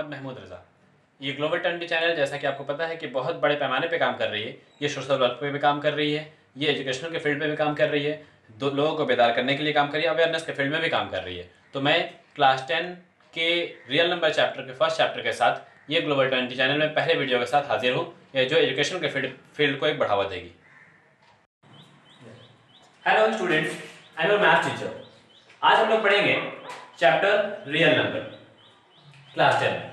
मोहम्मद महमूद रज़ा। ये global trendy channel जैसा कि आपको पता है कि बहुत बड़े पैमाने पे काम कर रही है। ये सोशल वर्क पे भी काम कर रही है, ये एजुकेशनल के फील्ड पे भी काम कर रही है, दो लोगों को बेदार करने के लिए काम कर रही है, अवेयरनेस के फील्ड में भी काम कर रही है। तो मैं क्लास 10 के रियल नंबर चैप्टर के फर्स्ट चैप्टर के साथ ये ग्लोबल ट्रेंडी चैनल में पहले वीडियो के साथ हाजिर हूँ, जो एजुकेशन के फील्ड को एक बढ़ावा देगी। Hello students, I am your math teacher. आज हम लोग पढ़ेंगे चैप्टर रियल नंबर क्लास 10 में।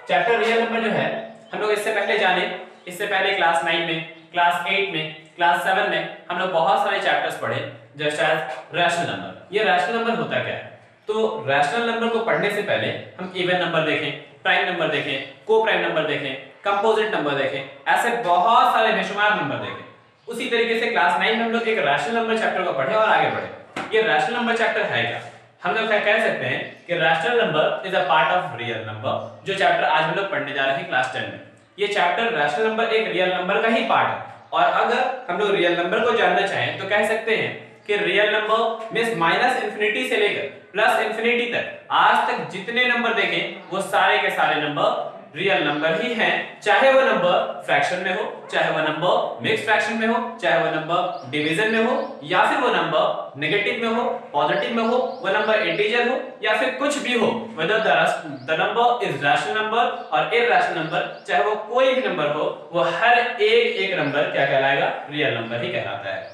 चैप्टर रियल नंबर जो है हम लोग इससे पहले जाने, इससे पहले क्लास 9 में, क्लास 8 में, क्लास 7 में हम लोग बहुत सारे चैप्टर्स पढ़े, जैसे रैशनल नंबर। ये रैशनल नंबर होता क्या है? तो रैशनल नंबर को पढ़ने से पहले हम इवन नंबर देखें, प्राइम नंबर देखें, को प्राइम नंबर देखें, कंपोजिट नंबर देखें, ऐसे बहुत सारे बेशुमार नंबर देखें। उसी तरीके से क्लास 9 में हम लोग एक रैशनल नंबर चैप्टर को पढ़े और आगे बढ़े। ये रैशनल नंबर चैप्टर है क्या? हम लोग कह सकते हैं कि rational number is a part of real number, जो चैप्टर आज हम लोग पढ़ने जा रहे हैं क्लास 10 में। ये चैप्टर रैशनल नंबर एक रियल नंबर का ही पार्ट है। और अगर हम लोग रियल नंबर को जानना चाहें तो कह सकते हैं कि real number means minus infinity से लेकर प्लस इंफिनिटी तक आज तक जितने नंबर देखे वो सारे के सारे नंबर रियल नंबर ही हैं, चाहे वो नंबर फ्रैक्शन में हो, चाहे वो नंबर मिक्स फ्रैक्शन में हो, चाहे वो नंबर डिवीजन में हो, या फिर वो नंबर नेगेटिव में हो, पॉजिटिव में हो, वो नंबर इंटीजर हो, या फिर कुछ भी हो। Whether the number is rational number और इरैशनल नंबर, चाहे वो कोई भी नंबर हो, वो हर एक नंबर क्या कहलाएगा? रियल नंबर ही कहलाता है।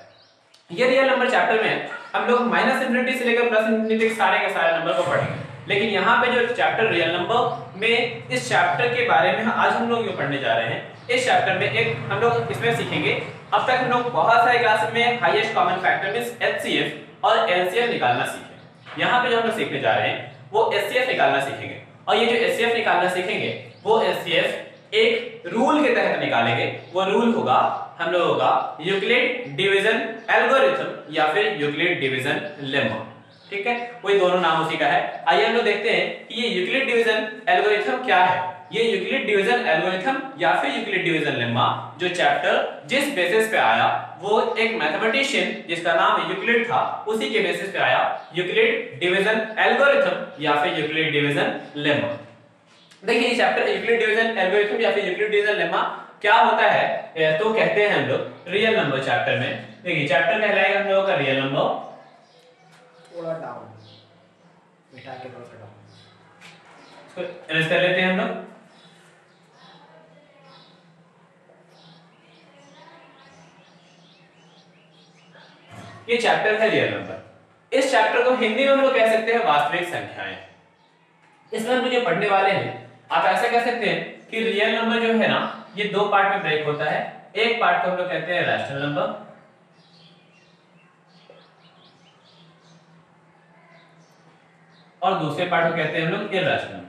ये रियल नंबर चैप्टर में हम लोग माइनस इंफिनिटी से लेकर प्लस इंफिनिटी तक सारे के सारे नंबर को पढ़ेंगे। लेकिन यहाँ पे जो चैप्टर रियल नंबर में, इस चैप्टर के बारे में आज हम लोग जो पढ़ने जा रहे हैं, इस चैप्टर में एक हम लोग इसमें सीखेंगे। अब तक हम लोग बहुत सारे क्लास में highest common factor means HCF और एलसीएम निकालना सीखे। यहाँ पे जो हम लोग सीखने जा रहे हैं वो एचसीएफ निकालना सीखेंगे। और ये जो एचसीएफ निकालना सीखेंगे वो एचसीएफ एक रूल के तहत निकालेंगे। वो रूल होगा हम लोगों का यूक्लिड डिवीजन एल्गोरिथम या फिर यूक्लिड डिवीजन लेम्मा। ठीक है, वही दोनों नाम उसी का है। आइए हम लोग देखते हैं कि ये यूक्लिड डिवीजन एल्गोरिथम क्या है। ये यूक्लिड डिवीजन एल्गोरिथम या फिर यूक्लिड डिवीजन लेम्मा जो चैप्टर जिस बेसिस पे आया, वो एक मैथमेटिशियन जिसका नाम यूक्लिड था, उसी के बेसिस पे आया, यूक्लिड डिवीजन एल्गोरिथम या फिर यूक्लिड डिवीजन लेम्मा। देखिए चैप्टर यूक्लिड डिवीजन एल्गोरिथम या फिर यूक्लिड डिवीजन लेम्मा क्या होता है, तो कहते हैं हम लोग रियल नंबर चैप्टर में। देखिए चैप्टर कहलाएगा हम लोगों का रियल नंबर, थोड़ा डाउन बिठा के थोड़ा सा डाउन, इसको इरेज कर लेते हैं हम लोग। ये चैप्टर है रियल नंबर। इस चैप्टर को हिंदी में हम लोग कह सकते हैं वास्तविक संख्याएं। इसमें हम लोग जो पढ़ने वाले हैं, आप ऐसा कह सकते हैं कि रियल नंबर जो है ना, ये दो पार्ट में ब्रेक होता है। एक पार्ट को हम लोग कहते हैं रैशनल नंबर और दूसरे पार्ट को कहते हैं हम लोग इरैशनल नंबर।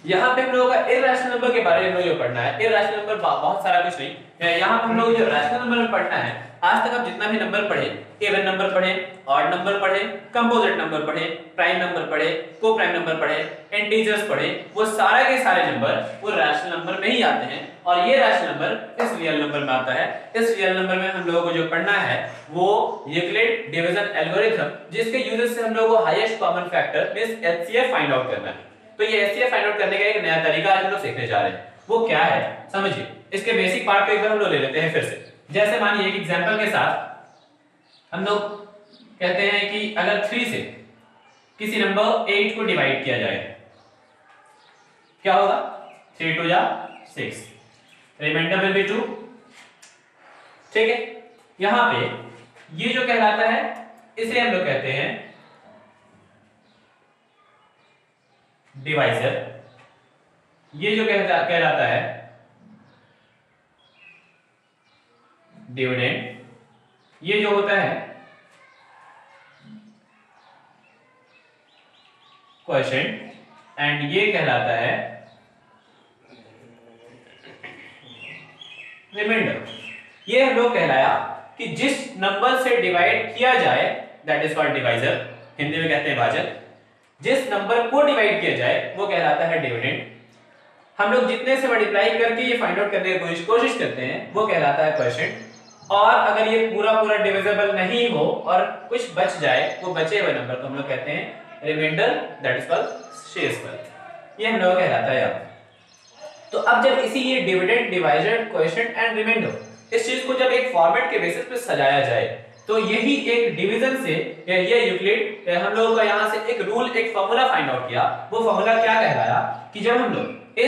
यहाँ पे हम लोगों का इरैशनल नंबर के बारे में हम लोग जो पढ़ना है, इरैशनल नंबर बहुत सारा कुछ नहीं है। यहाँ पे हम लोग जो रैशनल नंबर में पढ़ना है, आज तक आप जितना भी नंबर पढ़े, इवन नंबर पढ़े, ऑड नंबर पढ़े, कंपोजिट नंबर पढ़े, प्राइम नंबर पढ़े, को प्राइम नंबर पढ़े, इंटीजर्स पढ़े, वो सारे के सारे नंबर वो रैशनल नंबर में ही आते हैं। और ये रैशनल नंबर इस रियल नंबर में आता है। इस रियल नंबर में हम लोगों को जो पढ़ना है वो यूक्लिड डिवीजन एल्गोरिथम, जिसके यूज से हम लोगों को highest common factor means HCF find out करना है। तो ये एचसीएफ फाइंड आउट करने का एक नया तरीका आज हम लोग सीखने जा रहे हैं। वो क्या है समझिए। इसके बेसिक पार्ट को एक बार हम लोग ले लेते हैं फिर से। जैसे मानिए एक एग्जांपल के साथ हम लोग कहते हैं कि अगर 3 से किसी नंबर 8 को डिवाइड किया जाए, क्या होगा? 3 2 जा 6, रिमाइंडर विल बी 2। ठीक है, यहां पे ये जो कहलाता है इसे हम लोग कहते हैं डिवाइजर। ये जो कहलाता है डिविडेंड। ये जो होता है क्वोशिएंट, एंड ये कहलाता है रिमाइंडर। ये हम लोग कहलाया कि जिस नंबर से डिवाइड किया जाए that is called divisor, Hindi में कहते हैं भाजक। जिस नंबर को डिवाइड किया जाए वो कहलाता है डिविडेंड। हम लोग जितने से मल्टीप्लाई करके ये फाइंड आउट करने की कोशिश करते हैं वो कहलाता है क्वोशिएंट। और अगर ये पूरा पूरा डिविजिबल नहीं हो और कुछ बच जाए, वो बचे हुए नंबर को हम लोग कहते हैं रिमाइंडर, दैट इज कॉल्ड शेषफल। ये हम लोग कहलाता है यहाँ। तो अब जब इसी ये dividend, divisor, coefficient and remainder, इस चीज को जब एक फॉर्मेट के बेसिस पे सजाया जाए, तो यही एक डिवीजन से ये यूक्लिड हम लोगों का यहाँ से एक रूल, एक फॉर्मूला फाइंड आउट किया। वो फॉर्मूला क्या कहलाया कि जब हम लोग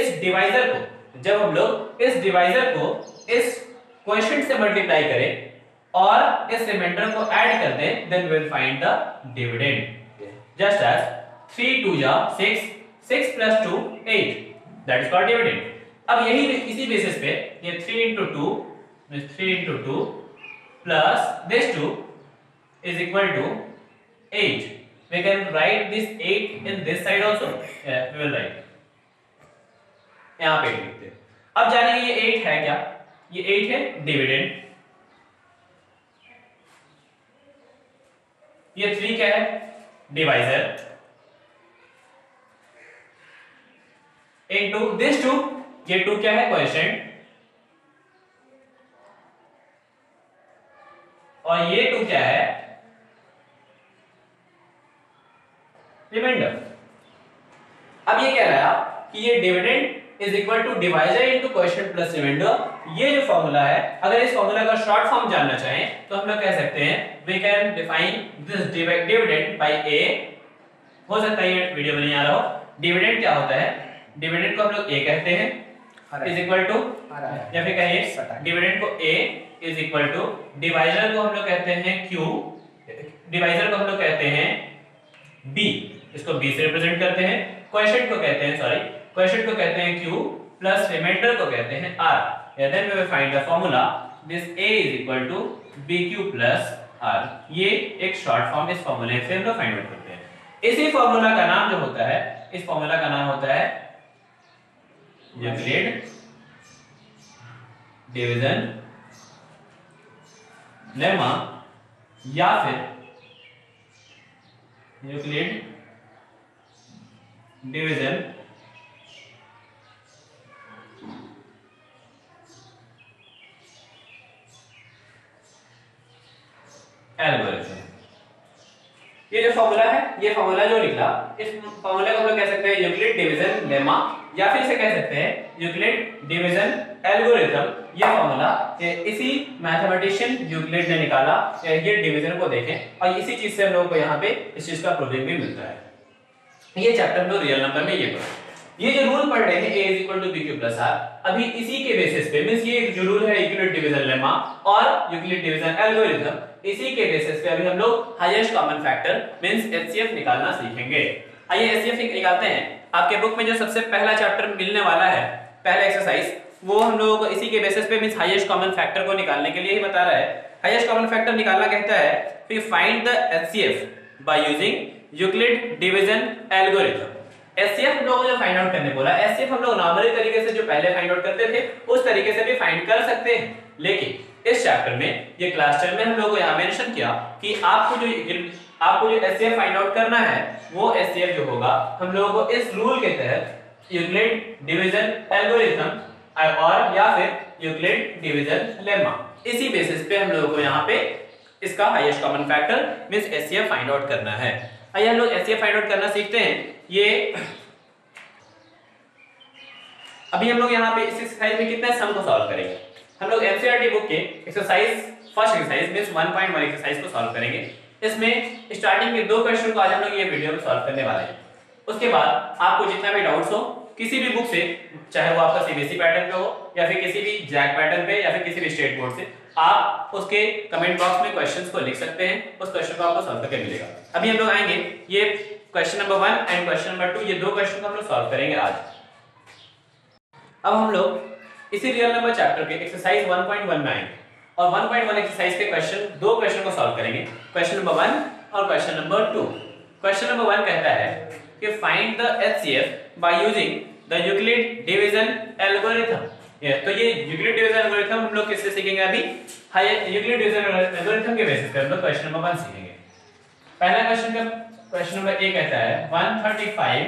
इस डिवाइजर को इस कोएफिशिएंट से मल्टीप्लाई करें और इस रिमाइंडर को ऐड कर दें, then we will find the dividend. Just as 3 2 जा 6, 6 + 2 8, दैट इज कॉल्ड डिविडेंड। अब यही इसी बेसिस पे ये 3 × 2 plus this 2 is equal to 8. We can write this 8 in this side also. Yeah, we will write. यहाँ पे लिखते हैं। अब जानेंगे ये 8 है क्या? ये 8 है डिविडेंड। ये 3 क्या है? डिवाइजर। इनटू दिस 2, ये 2 क्या है? कोएफिशिएंट। और ये 2 क्या है? रिमाइंडर। अब ये कह रहा है कि ये dividend is equal to divisor into coefficient plus remainder. ये जो फॉर्मूला है, अगर इस फॉर्मूला का शॉर्ट फॉर्म जानना चाहें तो हम लोग कह सकते हैं we can define this dividend by a. हो सकता है ये वीडियो में नहीं आ रहा हो। डिविडेंड क्या होता है? डिविडेंड को हम लोग ए कहते हैं इज इक्वल टू, या फिर कहिए डिविडेंड को ए इज इक्वल टू, डिवाइजर को हम लोग कहते हैं Q, डिवाइजर को हम लोग कहते हैं B, इसको B से रिप्रेजेंट करते हैं। कोएफिशिएंट को कहते हैं Q प्लस रिमाइंडर को कहते हैं R। Then we will find the formula this A is equal to BQ plus R। ये एक शॉर्ट फॉर्म इस फार्मूले से हम लोग फाइंड आउट करते हैं। इसी फार्मूला का नाम जो होता है, इस फार्मूला का नाम होता है यूक्लिड डिवीजन लेमा, या फिर यूक्लिड डिवीजन एल्गोरिथम। ये जो फॉर्मूला है, ये फॉर्मूला जो निकला, इस फॉर्मूले को हम लोग कह सकते हैं यूक्लिड डिवीजन लेमा, या फिर इसे कह सकते हैं यूक्लिड डिवीजन एल्गोरिथम। ये फॉर्मूला इसी मैथमेटिशियन यूक्लिड ने निकाला। ये डिवीजन को देखें और इसी चीज से हम लोगों को यहाँ पे इस चीज का प्रूविंग भी मिलता है। ये चैप्टर में रियल नंबर में ये पढ़ा। ये जो रूल पढ़ रहे हैं A is equal to BQ plus R, अभी इसी के बेसिस पे, मींस ये जो रूल है यूक्लिड डिवीजन लेमा और यूक्लिड डिवीजन एल्गोरिथम, इसी के बेसिस पे अभी हम लोग highest common factor means HCF निकालना सीखेंगे। आइए HCF निकालते हैं। आपके बुक में जो सबसे पहला चैप्टर मिलने वाला है, पहला एक्सरसाइज, वो हम लोगों को इसी के बेसिस पे मींस हाईएस्ट कॉमन फैक्टर को निकालने के लिए ही बता रहा है। हाईएस्ट कॉमन फैक्टर निकालना कहता है फिर find the HCF by using Euclid division algorithm. HCF हम लोगों को जो फाइंड आउट करने बोला, HCF हम लोग नॉर्मली तरीके से जो पहले फाइंड आउट करते थे उस तरीके से भी फाइंड कर सकते हैं, लेकिन इस चैप्टर में, ये क्लास 10 में हम लोगों को यहाँ मेंशन किया कि आपको जो HCF फाइंड आउट करना है, वो HCF जो होगा हम लोगों को इस रूल के तहत यूक्लिड डिवीजन एल्गोरिथम और या फिर यूक्लिड डिवीजन लेमा, इसी बेसिस पे हम लोगों को यहाँ पे इसका highest common factor means HCF find out करना है। आइए हम लोग HCF फाइंड आउट करना सीखते हैं। ये अभी हम लोग यहाँ पे इस एक्सरसाइज में कितने सम को सॉल्व करेंगे। हम लोग एनसीईआरटी बुक के exercise first exercise means 1.1 exercise को सॉल्व करेंगे। इसमें स्टार्टिंग के 2 क्वेश्चन को आज हम लोग ये वीडियो में सॉल्व करने वाले हैं। उसके बाद आपको जितना भी डाउट्स हो किसी भी बुक से, चाहे वो आपका सीबीएसई पैटर्न पे हो या फिर किसी भी जैक पैटर्न पे या फिर किसी भी स्टेट बोर्ड से, आप उसके कमेंट बॉक्स में क्वेश्चंस को लिख सकते हैं। उस क्वेश्चन को आपको सॉल्व करके मिलेगा। अभी हम लोग आएंगे ये question number 1 and question number 2, ये 2 क्वेश्चन को हम लोग सॉल्व करेंगे आज। अब हम लोग इसी रियल नंबर चैप्टर के एक्सरसाइज 1.1 में आएंगे और 1.1 एक्सरसाइज के दो क्वेश्चन को सॉल्व करेंगे, क्वेश्चन नंबर 1 और क्वेश्चन नंबर 2। क्वेश्चन नंबर 1 कहता है कि find the HCF by using the Euclid division algorithm. तो ये यूक्लिड डिवीजन एल्गोरिथम हम लोग किससे सीखेंगे? अभी यूक्लिड डिवीजन एल्गोरिथम के बेसिस पे हम लोग क्वेश्चन नंबर 1 सीखेंगे। पहला क्वेश्चन नंबर A कहता है 135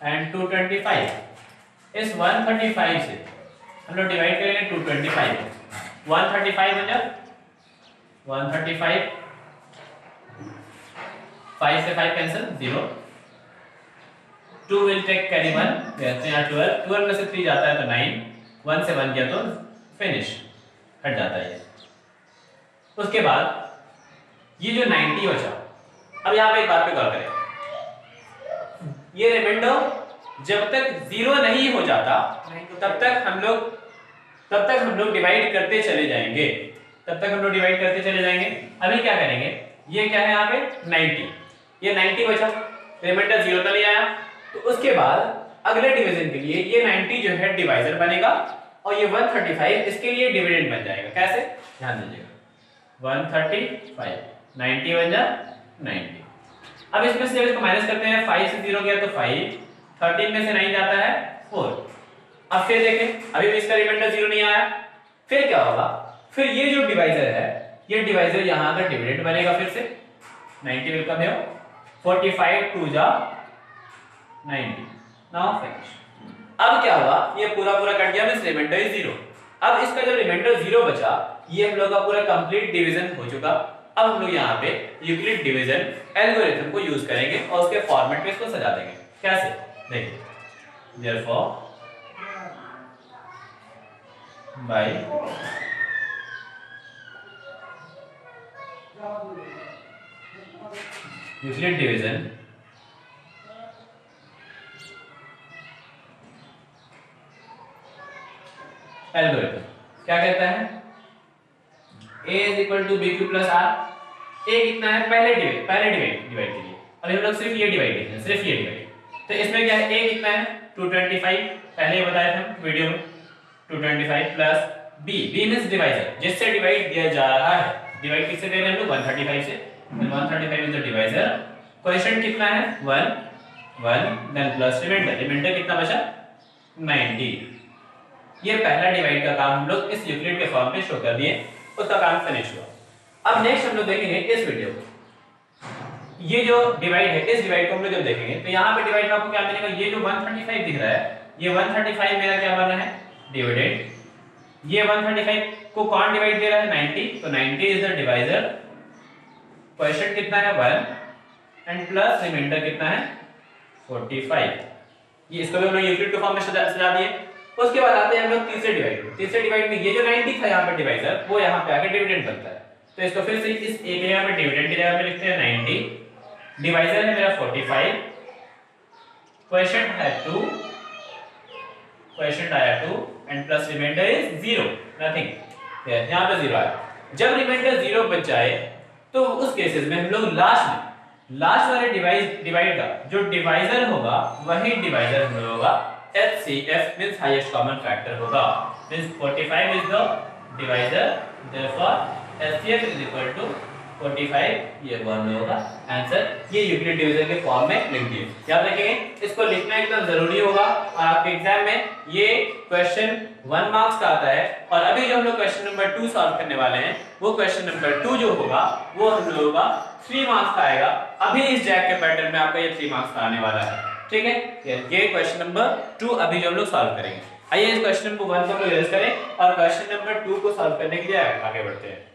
एंड 225। इस 135 से हम लोग डिवाइड करेंगे 225। 135 बन जाए 135, 5 से 5 कैंसिल 0, 2 विल टेक कैरी 1, कहते हैं 12, 12 में से 3 जाता है तो 9, 1 से 1 गया तो फिनिश, हट जाता है ये। उसके बाद ये जो 90 बचा, अब यहाँ पे एक बात पे गौर करें, ये रिमाइंडर जब तक 0 नहीं हो जाता तब तक हम लोग डिवाइड करते चले जाएंगे, अभी क्या करेंगे, ये क्या है यहाँ पे 90, ये 90 बचा, रिमाइंडर 0 तो नहीं आया, तो उसके बाद अगले डिवीजन के लिए ये 90 जो है डिवाइजर बनेगा और ये 135 इसके लिए डिविडेंड बन जाएगा। कैसे, ध्यान दीजिएगा, 135 90 बन जा 90। अब इसमें से जब इसको माइनस करते हैं, 5 से 0 गया तो 5, 13 में से 9 जाता है 4। अब फिर देखें, अभी भी इसका रिमाइंडर 0 नहीं आया, फिर क्या होगा, फिर ये जो डिवाइजर है, ये डिवाइजर यहां का डिविडेंड बनेगा, फिर से 90 विल कम हियर, 45 2 जा 90, नाउ फिनिश। अब क्या हुआ, ये पूरा कट गया, मींस रिमाइंडर इज 0। अब इसका जो रिमाइंडर 0 बचा, ये हम लोग का पूरा कंप्लीट डिवीजन हो चुका। अब हम लोग यहाँ पे यूक्लिड डिवीजन एल्गोरिथम को यूज करेंगे और उसके फॉर्मेट में इसको सजा देंगे। कैसे, देखिए, therefore by Euclid division algorithm क्या कहता है, a is equal to B Q plus R. a कितना है, पहले डिवाइड के लिए, अभी हम लोग सिर्फ ये डिवाइड, तो इसमें क्या है, a कितना है 225, पहले ही बताया था वीडियो में, 225 प्लस b मींस डिवाइजर, जिससे डिवाइड दिया जा रहा है, डिवाइड किससे दे रहे हैं हम लोग, 135 से, 135 इज द डिवाइजर। क्वेश्चन कितना है, 1 देन प्लस रिमाइंडर कितना बचा, 90। ये पहला डिवाइड का काम हम लोग इस यूक्लिड के फॉर्म में शो कर दिए, उसका काम फिनिश हुआ। अब नेक्स्ट हम लोग देखेंगे इस वीडियो को, ये जो डिवाइड है, इस डिवाइड को हम लोग जब देखेंगे तो यहाँ पे डिवाइड में आपको क्या मिलेगा, ये जो 135 दिख रहा है, ये 135 मेरा क्या बन रहा है, डिविडेंड। ये 135 को कौन डिवाइड दे रहा है, 90, तो 90 इज द डिवाइजर। क्वेश्चन कितना है, 1 एंड प्लस रिमाइंडर कितना है, 45। ये इसको भी हम लोग यूक्लिड के फॉर्म में सजा दिए। उसके बाद आते हैं हम लोग तीसरे डिवाइड में, ये जो 90 था यहाँ पे डिवाइजर, वो यहाँ पे आके डिविडेंड बनता है, तो इसको फिर से इस एक जगह पे डिविडेंड की जगह पे लिखते हैं 90, डिवाइजर है मेरा 45, क्वेश्चन है 2, क्वेश्चन आया 2 and plus remainder is 0, nothing, यहाँ पे 0 आया। जब रिमाइंडर 0 बच जाए तो उस केसेस में हम लोग लास्ट वाले डिवाइड का जो डिवाइजर होगा वही डिवाइजर हम लोग होगा HCF means highest common factor होगा, means 45 is the divisor, therefore HCF is equal to 45, ये 1 होगा आंसर। ये यूक्लिड डिवीजन के फॉर्म में लिख दिए, याद रखेंगे, इसको लिखना एकदम जरूरी होगा और आपके एग्जाम में ये क्वेश्चन 1 मार्क्स का आता है। और अभी जो हम लोग क्वेश्चन नंबर 2 सॉल्व करने वाले हैं, वो क्वेश्चन नंबर 2 जो होगा वो हम लोगों का 3 मार्क्स का आएगा। अभी इस जैक के पैटर्न में आपका ये 3 मार्क्स का आने वाला है, ठीक है। ये क्वेश्चन नंबर 2 अभी जो हम लोग सॉल्व करेंगे। आइए इस क्वेश्चन नंबर 1 को हम लोग यूज करें और क्वेश्चन नंबर 2 को सॉल्व करने के लिए आगे बढ़ते हैं।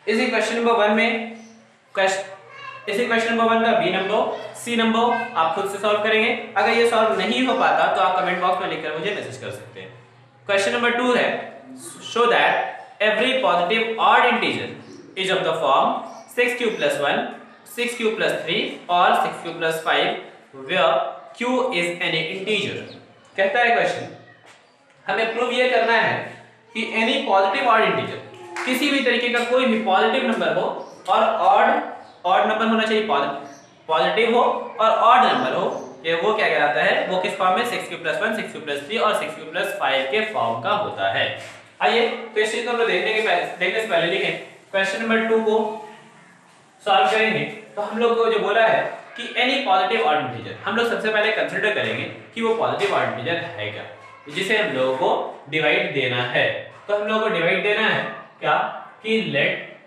इसी क्वेश्चन नंबर 1 में इसी क्वेश्चन नंबर 1 का बी नंबर, सी नंबर आप खुद से सॉल्व करेंगे। अगर ये सॉल्व नहीं हो पाता तो आप कमेंट बॉक्स में लिखकर मुझे मैसेज कर सकते हैं। क्वेश्चन नंबर 2 है, show that every positive odd integer is of the form 6q + 1, 6q + 3 और 6q + 5 where q is any integer. कहता है क्वेश्चन, हमें प्रूव ये करना है कि एनी पॉजिटिव ऑड इंटीजर, किसी भी तरीके का कोई भी पॉजिटिव नंबर हो और ऑड नंबर होना चाहिए, पॉजिटिव हो और ऑड नंबर हो, ये वो क्या कहलाता है, वो किस फॉर्म में, 6q + 1, 6q + 3 और 6q + 5 के फॉर्म का होता है। आइए तो इस चीज को हम लोग देखने से पहले लिखें, क्वेश्चन नंबर 2 को सॉल्व करेंगे तो हम लोग को जो बोला है कि एनी पॉजिटिव ऑड इंटीजर, हम लोग सबसे पहले कंसीडर करेंगे कि वो पॉजिटिव ऑड इंटीजर है क्या, जिसे हम लोगों को डिवाइड देना है। तो हम लोगों को डिवाइड देना है क्या, कि लेट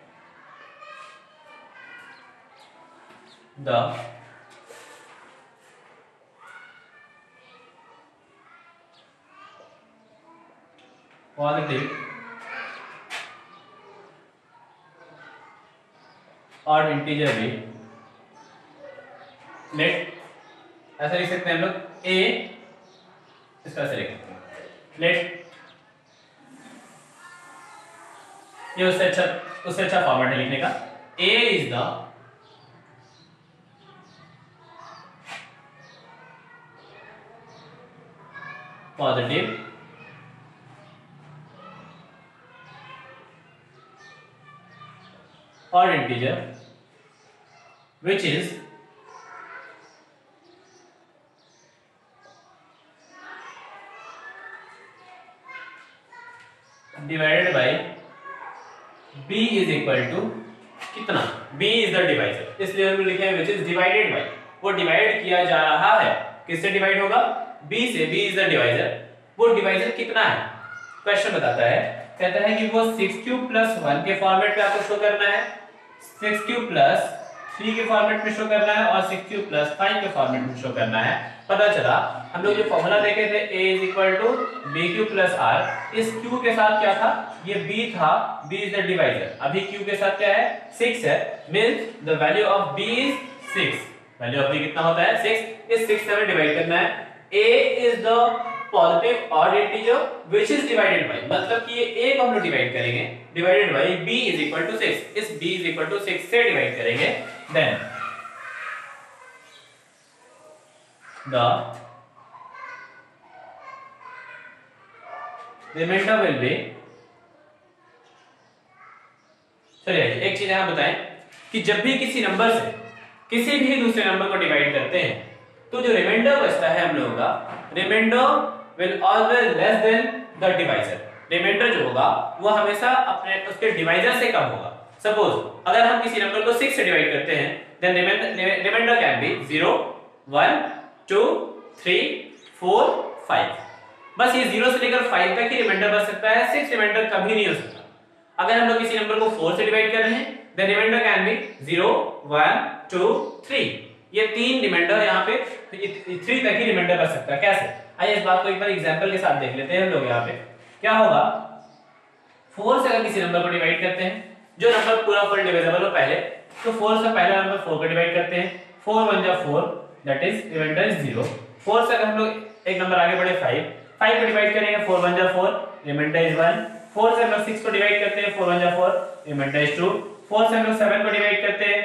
द पॉजिटिव और इंटीजर भी लेट, ऐसा लिख सकते हैं हम लोग ए, इसका ऐसे लिख सकते हैं लेट, ये उससे अच्छा फॉर्मेट है लिखने का। ए इज द पॉजिटिव और integer which is divided by b is equal to कितना, b is the divisor, इसलिए हम लिखे हैं which is divided by, वो डिवाइड किया जा रहा है, किससे डिवाइड होगा, b से, b is the divisor, वो डिवाइजर कितना है, क्वेश्चन बताता है, कहता है कि वो 6 क्यूब प्लस 1 के फॉर्मेट पे आपको शो करना है, 6 क्यूब प्लस 3 के फॉर्मेट में शो करना है और 6 क्यूब प्लस 5 के फॉर्मेट में शो करना है। पता चला हम लोग जो फॉर्मूला देखे थे a is equal to B Q plus R, इस q के साथ क्या था, ये b था, b इज द डिवाइजर, अभी q के साथ क्या है 6 है, means the value of b is 6, value of b कितना होता है 6, इस 6 से हमें डिवाइड करना है। a is the positive odd integer which is divided by, मतलब कि ये a को हम लोग डिवाइड करेंगे, divided by b is equal to 6, इस b इज इक्वल टू 6 से डिवाइड करेंगे, then the remainder will be, चलिए एक चीज यहां बताएं कि जब भी किसी नंबर से किसी भी दूसरे नंबर को डिवाइड करते हैं तो जो रिमाइंडर बचता है हम लोगों का, remainder will always less than the divisor, remainder जो होगा वो हमेशा अपने उसके डिवाइजर से कम होगा। सपोज अगर हम किसी नंबर को 6 से डिवाइड करते हैं, देन रिमाइंडर कैन बी 0 1 2 3 4 5, बस ये 0 से लेकर 5 तक ही रिमाइंडर बच सकता है, 6 रिमाइंडर कभी नहीं हो सकता। अगर हम लोग किसी नंबर को 4 से डिवाइड कर रहे हैं, देन रिमाइंडर कैन बी 0 1 2 3, ये 3 रिमाइंडर यहाँ पे 3 तक ही रिमाइंडर बच सकता है। कैसे, आइए इस बात को एक बार एग्जांपल के साथ देख लेते हैं हम लोग। यहाँ पे क्या होगा, 4 से अगर किसी नंबर को डिवाइड करते हैं, जो नंबर पूरा फुल डिविजिबल हो पहले, तो 4 से पहला नंबर 4 को डिवाइड करते हैं, 4 1 जा 4, दैट इज रिमाइंडर इज 0। 4 से अगर हम लोग एक नंबर आगे बढ़े 5 को डिवाइड करेंगे, 4 1 जा 4, रिमाइंडर इज 1। 4 से हम लोग 6 को डिवाइड करते हैं, 4 1 जा 4, रिमाइंडर इज 2। 4 से हम लोग 7 को डिवाइड करते हैं,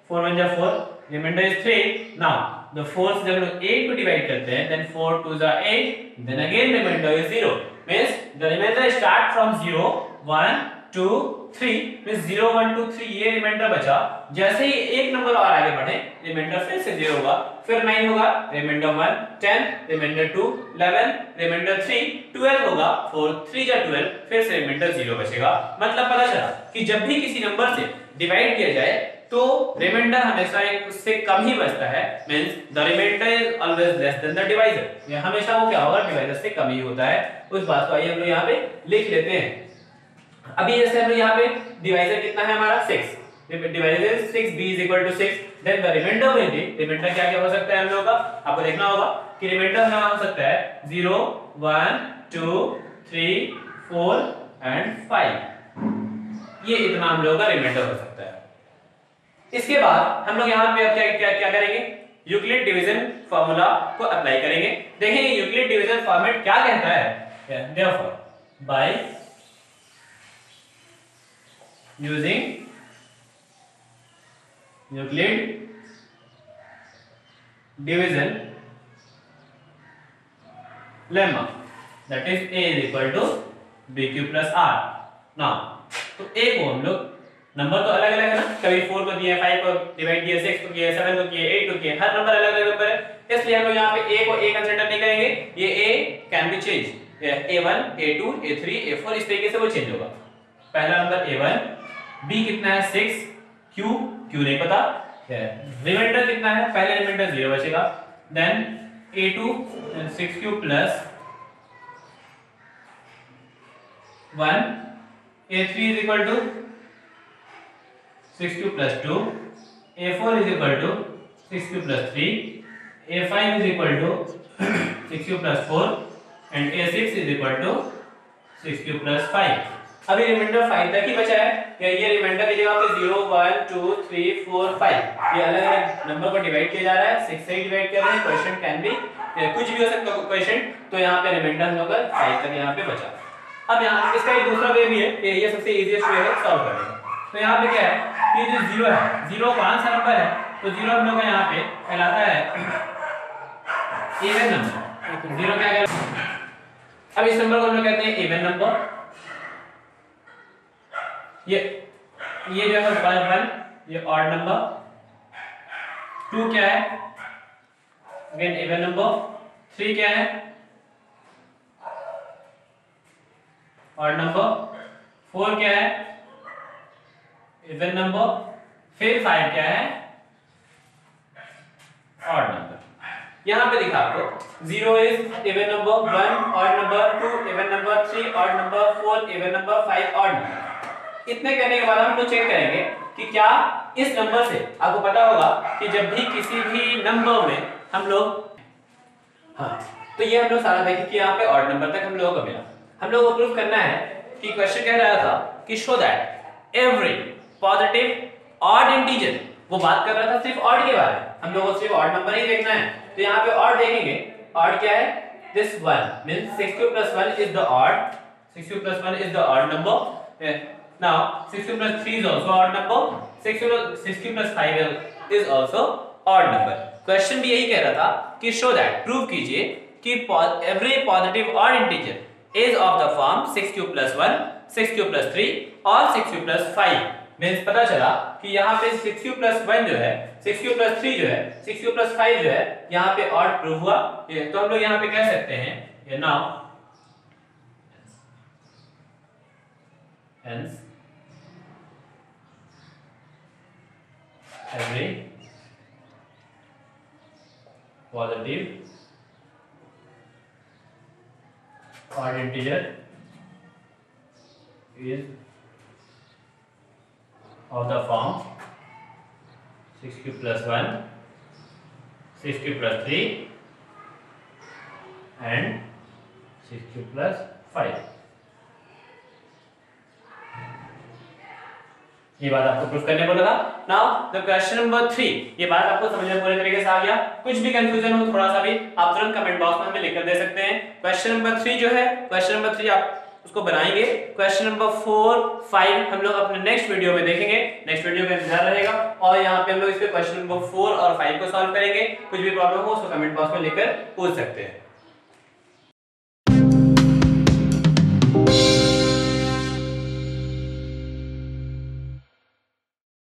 4 1 जा 4, रिमाइंडर इज 3। नाउ द 4 से जब हम लोग 8 को डिवाइड करते हैं, देन 4 2 जा 8, then again remainder is 0, means the remainder start from 0 1 2 3, means 0 1 2 3 ये रिमाइंडर बचा। जैसे ही एक नंबर और आगे बढ़े, रिमाइंडर फिर से 0 होगा, फिर 9 होगा, रिमाइंडर 1 10, रिमाइंडर 2 11, रिमाइंडर 3 12 होगा, 4 3 जा 12, फिर से रिमाइंडर 0 बचेगा। मतलब पता चला कि जब भी किसी नंबर से डिवाइड किया जाए तो रिमाइंडर हमेशा उससे कम ही बचता है, means the remainder is always less than the divisor, ये हमेशा वो क्या होगा, डिवाइजर से कम ही होता है। उस बात को आइए हम लोग यहाँ पे लिख लेते हैं। अभी जैसे हम लोग यहाँ पे डिवाइजर कितना है हमारा 6, divisor 6, b is equal to 6, then the remainder will be, remainder क्या क्या हो सकता है हम लोगों का, आपको देखना होगा कि रिमाइंडर हमारा हो सकता है 0 1 2 3 4 एंड 5, ये इतना हम लोगों का रिमाइंडर हो सकता है। इसके बाद हम लोग यहाँ पे अब क्या करेंगे, यूक्लिड डिवीजन फार्मूला को अप्लाई करेंगे। देखेंगे यूक्लिड डिवीजन फॉर्मेट क्या कहता है, therefore by using Euclid division lemma, that is a is equal to bq plus r। now तो a को हम लोग, नंबर तो अलग अलग है ना, कभी 4 को दिए, 5 को डिवाइड किया, 6 को किया, 7 को किया, 8 को किया, हर नंबर अलग अलग नंबर है, इसलिए हम लोग यहाँ पे a को a कंसीडर नहीं करेंगे, ये a can be change, a1 a2 a3 a4 इस तरीके से वो चेंज होगा। पहला नंबर a1, b कितना है 6, q नहीं पता, रिमाइंडर कितना है, पहले रिमाइंडर 0 बचेगा, then a2 6q plus 1, a3 is equal to 6q plus 2, a4 is equal to 6q plus 3, a5 is equal to 6q plus 4 and a6 is equal to 6 cube plus 5। अभी reminder 5 तक ही बचा है, या ये reminder की जगह पे 0 1 2 3 4 5 ये अलग अलग नंबर को डिवाइड किया जा रहा है, 6 से डिवाइड कर रहे हैं। क्वेश्चन कैन बी कुछ भी हो सकता है क्वेश्चन, तो यहाँ पे रिमाइंडर हम लोग का 5 तक यहाँ पे बचा। अब यहाँ इसका एक दूसरा वे भी है, ये सबसे इजीएस्ट वे है सॉल्व करने का। तो यहाँ पे क्या है कि जो 0 है, 0 कौन सा नंबर है, तो 0 हम लोग का यहाँ पे कहलाता है इवन नंबर। 0 क्या कहलाता है, अब इस नंबर को हम लोग कहते हैं इवन नंबर। ये जो है 1 ये ऑड नंबर। 2 क्या है, अगेन इवन नंबर। 3 क्या है, ऑड नंबर। 4 क्या है, इवन नंबर। फिर 5 क्या है, ऑड नंबर। यहां पे दिखा आपको 0 is even number, 1 odd number, 2 even number, 3 odd number, 4 even number, 5 odd number. इतने करने के बाद हम लोग चेक करेंगे कि क्या इस नंबर से, आपको पता होगा कि जब भी किसी भी नंबर में हम लोग, हाँ तो ये हम लोग सारा देखें कि यहाँ पे ऑड नंबर तक हम लोगों को मिला। हम लोगों को प्रूव करना है कि क्वेश्चन कह रहा था कि show that every positive odd integer, वो बात कर रहा था सिर्फ ऑड के बारे में, हम लोगों को सिर्फ ऑड नंबर ही देखना है। तो यहाँ पे ऑड देखेंगे, ऑड क्या है, this 1 means 6 cube plus 1 is the odd, 6 cube plus 1 is the odd number. Now 6 cube plus 3 is also odd number, 6 cube plus 5 is also odd number। Question भी यही कह रहा था कि show that, प्रूव कीजिए कि every positive odd integer is of the form 6 cube plus 1, 6 cube plus 3 और 6 cube plus 5। Means पता चला कि यहाँ पे 6 cube plus 1 जो है, 6 cube plus 3 जो है, 6 cube plus 5 जो है, यहाँ पे odd प्रूव हुआ। तो हम लोग यहाँ पे कह सकते हैं ये now hence every positive odd integer is of the form 6 cube plus 1, 6 cube plus 3 and 6 cube plus 5। ये बात आपको प्रूफ करने बोला था। नाउ द क्वेश्चन नंबर 3, ये बात आपको समझ में पूरे तरीके से आ गया। कुछ भी कंफ्यूजन हो थोड़ा सा भी आप तुरंत कमेंट बॉक्स में हमें लिख कर दे सकते हैं। क्वेश्चन नंबर 3 जो है, क्वेश्चन नंबर 3 आप उसको बनाएंगे। क्वेश्चन नंबर 4 5 हम लोग अपने नेक्स्ट वीडियो में देखेंगे, नेक्स्ट वीडियो में इंतजार रहेगा। और यहाँ पे हम लोग इस पे क्वेश्चन नंबर 4 और 5 को सॉल्व करेंगे। कुछ भी प्रॉब्लम हो उसको कमेंट बॉक्स में लिखकर पूछ सकते हैं।